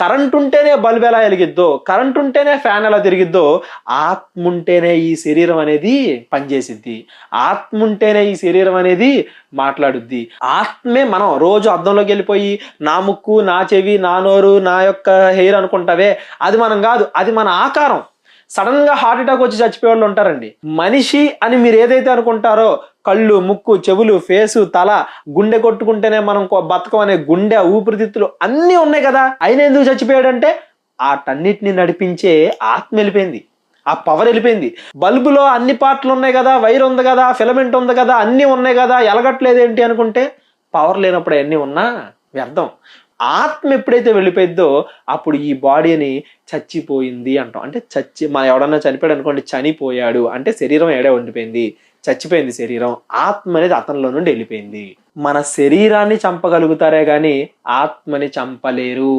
Current ఉంటేనే bulb ఎలా వెలిగిద్దో, current ఉంటేనే ఫ్యాన్ ఎలా తిరిగిద్దో, ఆత్మ ఉంటేనే ఈ శరీరం అనేది పనిచేసిద్ది. ఆత్మ ఉంటేనే ఈ శరీరం అనేది మాట్లాడుద్ది. ఆత్మే మనం రోజు అద్దంలోకి వెళ్ళిపోయి నా ముక్కు, నా చెవి, నా నోరు, నా యొక్క హెయిర్ అనుకుంటావే, అది మనం కాదు, అది మన ఆకారం. సడన్ గా హార్ట్ అటాక్ వచ్చి చచ్చిపోయే వాళ్ళు ఉంటారండి. మనిషి అని మీరు ఏదైతే అనుకుంటారో, కళ్ళు, ముక్కు, చెవులు, ఫేసు, తల, గుండె కొట్టుకుంటేనే మనం బతకం అనే గుండె, ఊపిరితిత్తులు అన్నీ ఉన్నాయి కదా. అయినా ఎందుకు చచ్చిపోయాడంటే వాటన్నిటిని నడిపించే ఆత్మ వెళ్ళిపోయింది, ఆ పవర్ వెళ్ళిపోయింది. బల్బులో అన్ని పార్ట్లు ఉన్నాయి కదా, వైర్ ఉంది కదా, ఫిలమెంట్ ఉంది కదా, అన్నీ ఉన్నాయి కదా, ఎలగట్లేదు ఏంటి అనుకుంటే పవర్ లేనప్పుడు అన్నీ ఉన్నా వ్యర్థం. ఆత్మ ఎప్పుడైతే వెళ్ళిపోయిద్దో అప్పుడు ఈ బాడీని చచ్చిపోయింది అంటాం. అంటే మన ఎవడన్నా చనిపోయాడు అనుకోండి, చనిపోయాడు అంటే శరీరం ఏడే ఉండిపోయింది, చచ్చిపోయింది శరీరం. ఆత్మ అనేది అతనిలో నుండి వెళ్ళిపోయింది. మన శరీరాన్ని చంపగలుగుతారే గాని ఆత్మని చంపలేరు.